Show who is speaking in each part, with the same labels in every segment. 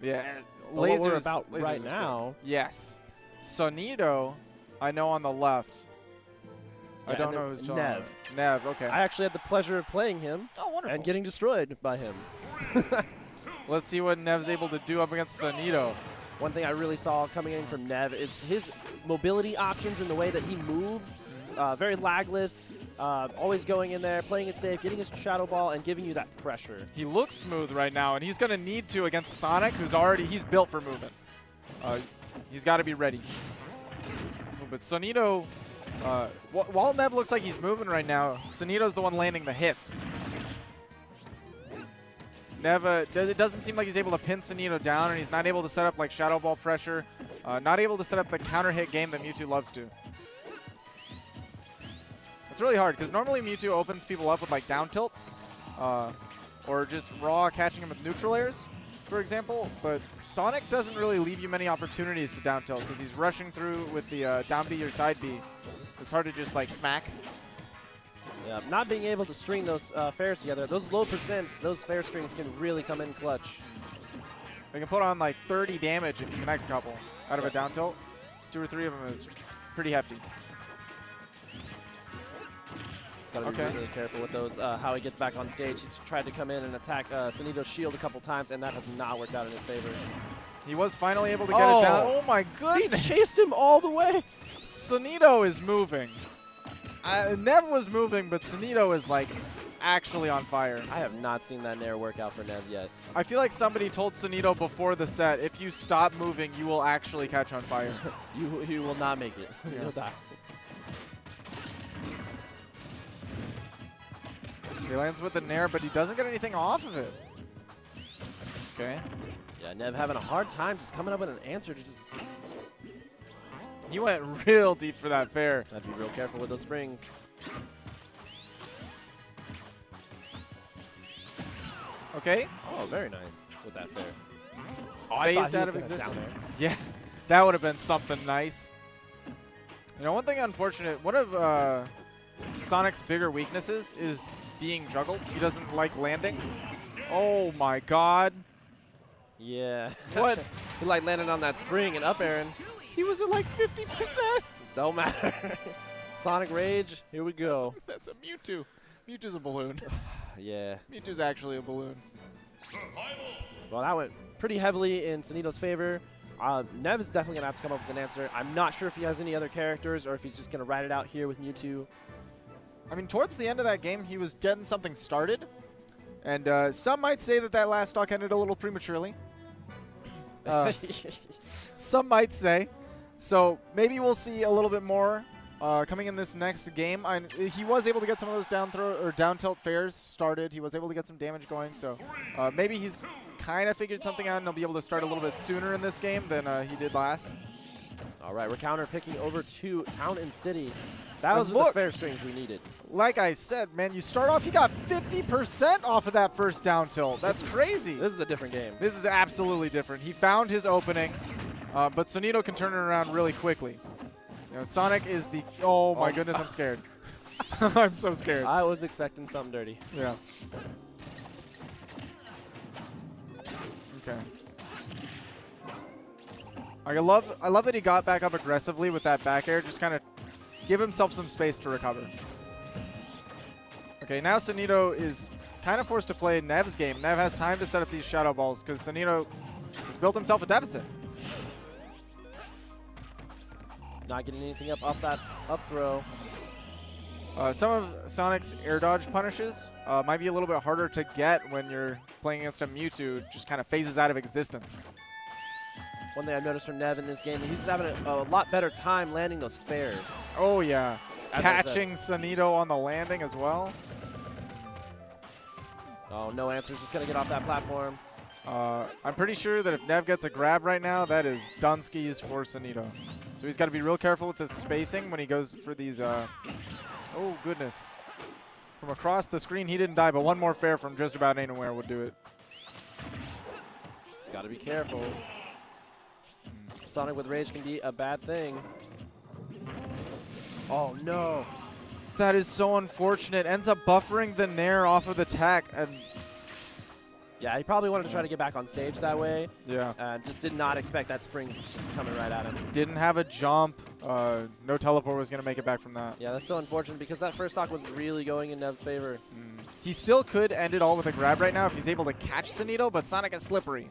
Speaker 1: Yeah.
Speaker 2: What we're about right now.
Speaker 1: Yes. Sonido, I know on the left.
Speaker 2: Yeah,
Speaker 1: I don't know who's talking.
Speaker 2: Nev.
Speaker 1: Nev, okay.
Speaker 2: I actually had the pleasure of playing him.
Speaker 1: Oh, wonderful.
Speaker 2: And getting destroyed by him.
Speaker 1: Let's see what Nev's able to do up against Sonido.
Speaker 2: One thing I really saw coming in from Nev is his mobility options and the way that he moves. Very lagless, always going in there, playing it safe, getting his shadow ball, and giving you that pressure.
Speaker 1: He looks smooth right now, and he's going to need to against Sonic, he's built for movement. He's got to be ready. But Sonido, while Nev looks like he's moving right now, Sonido's the one landing the hits. Nev, it doesn't seem like he's able to pin Sonido down, and he's not able to set up like shadow ball pressure, not able to set up the counter hit game that Mewtwo loves to. It's really hard because normally Mewtwo opens people up with like down tilts or just raw catching him with neutral airs, for example. But Sonic doesn't really leave you many opportunities to down tilt because he's rushing through with the down B or side B. It's hard to just like smack.
Speaker 2: Yeah, not being able to string those fairs together, those low percents, those fair strings can really come in clutch.
Speaker 1: They can put on like 30 damage if you connect a couple out of a down tilt. 2 or 3 of them is pretty hefty.
Speaker 2: Gotta be really careful with those. How he gets back on stage. He's tried to come in and attack Sonido's shield a couple times, and that has not worked out in his favor.
Speaker 1: He was finally able to get it down. Oh my goodness!
Speaker 2: He chased him all the way.
Speaker 1: Sonido is moving. Nev was moving, but Sonido is like actually on fire.
Speaker 2: I have not seen that Nair work out for Nev yet.
Speaker 1: I feel like somebody told Sonido before the set, if you stop moving, you will actually catch on fire.
Speaker 2: you will not make it.
Speaker 1: Yeah.
Speaker 2: You'll die.
Speaker 1: He lands with the Nair, but he doesn't get anything off of it. Okay.
Speaker 2: Yeah, Nev having a hard time just coming up with an answer to just...
Speaker 1: He went real deep for that fair.
Speaker 2: Gotta be real careful with those springs.
Speaker 1: Okay.
Speaker 2: Oh, very nice with that fair.
Speaker 1: Oh, phased out of existence. Yeah, that would have been something nice. You know, one thing unfortunate, one of Sonic's bigger weaknesses is being juggled. He doesn't like landing. Oh my god.
Speaker 2: Yeah.
Speaker 1: What?
Speaker 2: He like landed on that spring and up airing.
Speaker 1: He was at like 50%.
Speaker 2: Don't matter. Sonic Rage, here we go.
Speaker 1: That's a Mewtwo. Mewtwo's a balloon.
Speaker 2: Yeah.
Speaker 1: Mewtwo's actually a balloon.
Speaker 2: Well, that went pretty heavily in Sonido's favor. Nev is definitely going to have to come up with an answer. I'm not sure if he has any other characters or if he's just going to ride it out here with Mewtwo.
Speaker 1: I mean, towards the end of that game, he was getting something started. And some might say that that last stock ended a little prematurely. Some might say. So maybe we'll see a little bit more coming in this next game. He was able to get some of those down throw or down tilt fairs started. He was able to get some damage going. So maybe he's kind of figured something out and he'll be able to start a little bit sooner in this game than he did last.
Speaker 2: All right, we're counter picking over to Town and City. Those are the fair strings we needed.
Speaker 1: Like I said, man, you start off, you got 50% off of that first down tilt. That's crazy.
Speaker 2: This is a different game.
Speaker 1: This is absolutely different. He found his opening, but Sonido can turn it around really quickly. You know, Sonic is the... Oh, my goodness, I'm scared. I'm so scared.
Speaker 2: I was expecting something dirty.
Speaker 1: Yeah. Okay. I love that he got back up aggressively with that back air, just kind of give himself some space to recover. Okay, now Sonido is kind of forced to play Nev's game. Nev has time to set up these shadow balls because Sonido has built himself a deficit.
Speaker 2: Not getting anything up off that up throw.
Speaker 1: Some of Sonic's air dodge punishes might be a little bit harder to get when you're playing against a Mewtwo. Just kind of phases out of existence.
Speaker 2: One thing I've noticed from Nev in this game, he's having a lot better time landing those fairs.
Speaker 1: Oh, yeah. Catching Sonido on the landing as well.
Speaker 2: Oh, no answers. Just going to get off that platform.
Speaker 1: I'm pretty sure that if Nev gets a grab right now, that is Dunskies for Sonido. So he's got to be real careful with the spacing when he goes for these. Oh, goodness. From across the screen, he didn't die, but one more fair from just about anywhere would do it.
Speaker 2: He's got to be careful. Sonic with Rage can be a bad thing. Oh, no.
Speaker 1: That is so unfortunate. Ends up buffering the Nair off of the tech. And
Speaker 2: Yeah, he probably wanted to try to get back on stage that way.
Speaker 1: Yeah.
Speaker 2: And just did not expect that spring just coming right at him.
Speaker 1: Didn't have a jump. No teleport was going to make it back from that.
Speaker 2: Yeah, that's so unfortunate because that first stock was really going in Nev's favor.
Speaker 1: He still could end it all with a grab right now if he's able to catch Sonido, but Sonic is slippery.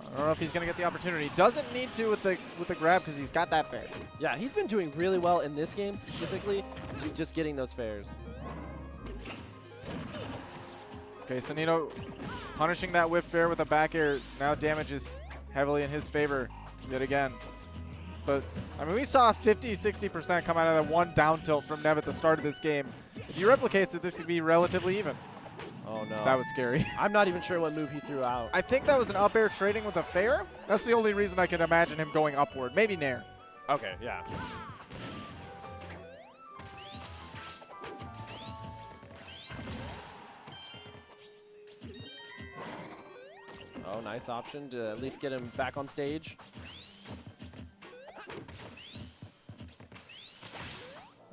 Speaker 1: I don't know if he's going to get the opportunity. Doesn't need to with the grab because he's got that fair.
Speaker 2: Yeah, he's been doing really well in this game specifically, just getting those fairs.
Speaker 1: Okay, Sonido punishing that whiff fair with a back air. Now damage is heavily in his favor yet again. But, I mean, we saw 50-60% come out of that one down tilt from Nev at the start of this game. If he replicates it, this could be relatively even.
Speaker 2: Oh, no.
Speaker 1: That was scary.
Speaker 2: I'm not even sure what move he threw out.
Speaker 1: I think that was an up air trading with a fair. That's the only reason I can imagine him going upward. Maybe Nair.
Speaker 2: Okay, yeah. Oh, nice option to at least get him back on stage.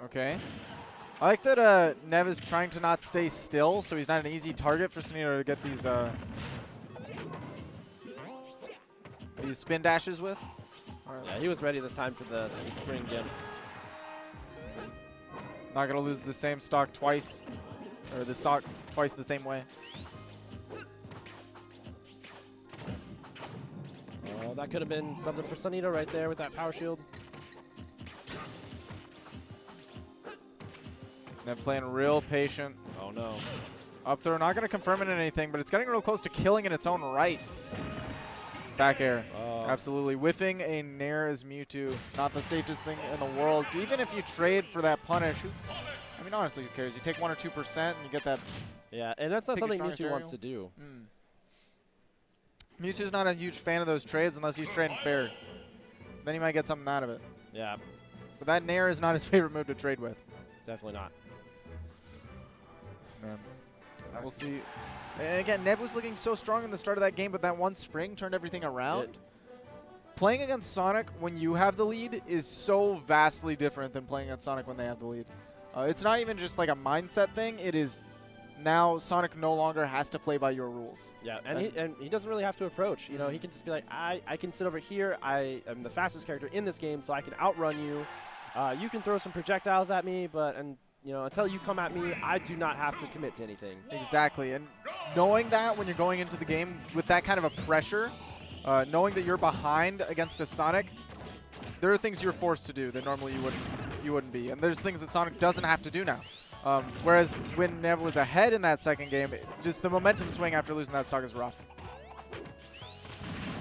Speaker 1: Okay. I like that Nev is trying to not stay still, so he's not an easy target for Sonido to get these spin dashes with. Right,
Speaker 2: Yeah, he was ready this time for the spring again.
Speaker 1: Not going to lose the same stock twice, or the stock twice the same way.
Speaker 2: Oh, that could have been something for Sonido right there with that power shield.
Speaker 1: Nev playing real patient.
Speaker 2: Oh, no.
Speaker 1: Up throw, not going to confirm it in anything, but it's getting real close to killing in its own right. Back air.
Speaker 2: Oh.
Speaker 1: Absolutely. Whiffing a Nair as Mewtwo. Not the safest thing in the world. Even if you trade for that punish, I mean, honestly, who cares? You take 1 or 2% and you get that.
Speaker 2: Yeah, and that's not
Speaker 1: Take a
Speaker 2: something
Speaker 1: strong
Speaker 2: Mewtwo wants to do.
Speaker 1: Mewtwo's not a huge fan of those trades unless he's trading fair. Then he might get something out of it.
Speaker 2: Yeah,
Speaker 1: But that Nair is not his favorite move to trade with.
Speaker 2: definitely not.
Speaker 1: Man. We'll see. And again, Nev was looking so strong in the start of that game, but that one spring turned everything around. Playing against Sonic when you have the lead is so vastly different than playing against Sonic when they have the lead. It's not even just like a mindset thing. It is now Sonic no longer has to play by your rules.
Speaker 2: Yeah, and he doesn't really have to approach. You know, he can just be like, I can sit over here. I am the fastest character in this game, so I can outrun you. You can throw some projectiles at me, but you know, until you come at me, I do not have to commit to anything.
Speaker 1: Exactly, and knowing that when you're going into the game with that kind of a pressure, knowing that you're behind against a Sonic, there are things you're forced to do that normally you wouldn't be, and there's things that Sonic doesn't have to do now. Whereas when Nev was ahead in that second game, just the momentum swing after losing that stock is rough.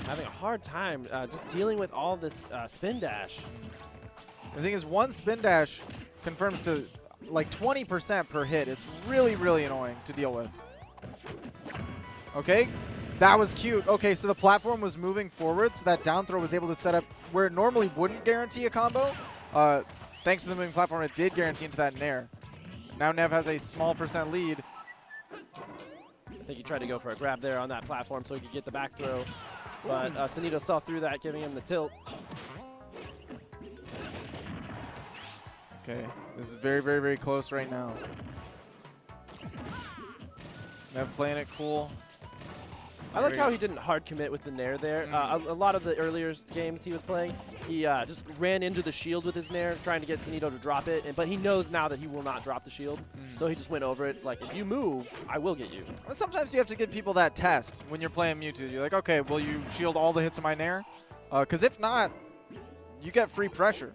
Speaker 2: Having a hard time just dealing with all this spin dash.
Speaker 1: The thing is, one spin dash confirms to like 20% per hit. It's really, really annoying to deal with. Okay, that was cute. Okay, so the platform was moving forward, so that down throw was able to set up where it normally wouldn't guarantee a combo. Thanks to the moving platform, it did guarantee into that Nair. Now Nev has a small % lead.
Speaker 2: I think he tried to go for a grab there on that platform so he could get the back throw. But Sonido saw through that, giving him the tilt.
Speaker 1: Okay, this is very, very, very close right now. Nev playing it cool.
Speaker 2: I like how he didn't hard commit with the Nair there. A lot of the earlier games he was playing, he just ran into the shield with his Nair, trying to get Sonido to drop it. But he knows now that he will not drop the shield, so he just went over it. It's like, if you move, I will get you.
Speaker 1: Sometimes you have to give people that test when you're playing Mewtwo. You're like, okay, will you shield all the hits of my Nair? Because if not, you get free pressure.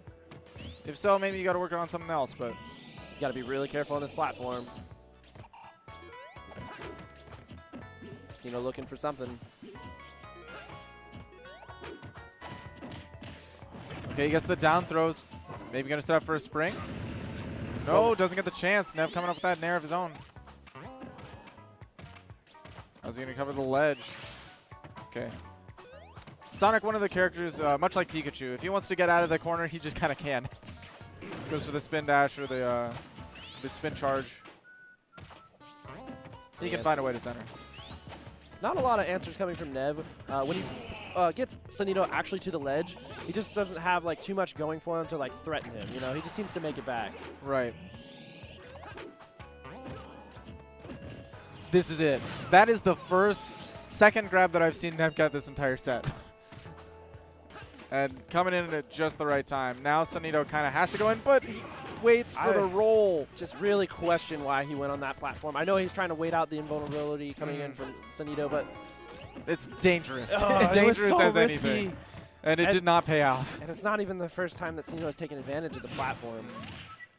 Speaker 1: If so, maybe you got to work on something else. But
Speaker 2: He's got to be really careful on this platform. Sonido looking for something.
Speaker 1: okay, he gets the down throws. Maybe going to set up for a spring. No, doesn't get the chance. Nev coming up with that Nair of his own. How's he going to cover the ledge? Okay. Sonic, one of the characters, much like Pikachu, if he wants to get out of the corner, he just kind of can. Goes for the spin dash or the spin charge. He can find a way to center.
Speaker 2: Not a lot of answers coming from Nev. When he gets Sonido actually to the ledge, he just doesn't have like too much going for him to like threaten him. You know, he just seems to make it back.
Speaker 1: Right. This is it. That is the first second grab that I've seen Nev get this entire set. And coming in at just the right time. Now Sonido kind of has to go in, but he waits for the roll.
Speaker 2: Just really question why he went on that platform. I know he's trying to wait out the invulnerability coming in from Sonido, but
Speaker 1: it's dangerous.
Speaker 2: Oh,
Speaker 1: dangerous
Speaker 2: so
Speaker 1: as
Speaker 2: risky.
Speaker 1: anything. And it did not pay off.
Speaker 2: And it's not even the first time that Sonido has taken advantage of the platform.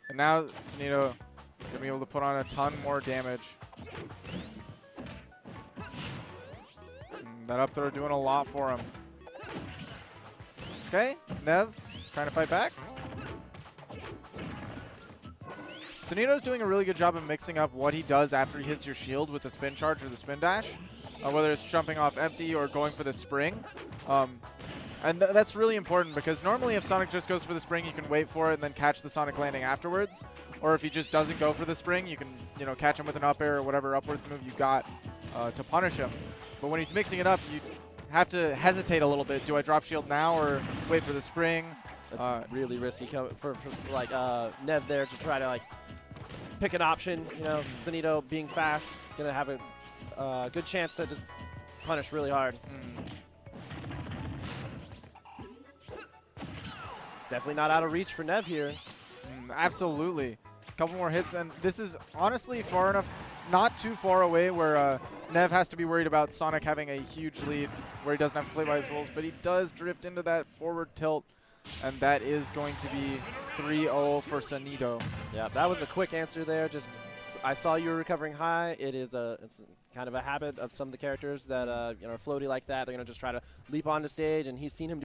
Speaker 1: And now Sonido going to be able to put on a ton more damage. That up throw doing a lot for him. Okay, Nev trying to fight back. Sonido's doing a really good job of mixing up what he does after he hits your shield with the spin charge or the spin dash, whether it's jumping off empty or going for the spring. And that's really important because normally if Sonic just goes for the spring, you can wait for it and then catch the Sonic landing afterwards. Or if he just doesn't go for the spring, you can catch him with an up air or whatever upwards move you got to punish him. But when he's mixing it up, you have to hesitate a little bit. Do I drop shield now or wait for the spring?
Speaker 2: That's really risky for like Nev there to try to like pick an option. Sonido being fast, gonna have a good chance to just punish really hard. Definitely not out of reach for Nev here.
Speaker 1: Absolutely. A couple more hits, and this is honestly far enough, not too far away where Nev has to be worried about Sonic having a huge lead where he doesn't have to play by his rules, but he does drift into that forward tilt, and that is going to be 3-0 for Sonido.
Speaker 2: Yeah, that was a quick answer there. Just I saw you were recovering high. It's kind of a habit of some of the characters that are floaty like that. They're going to just try to leap onto stage, and he's seen him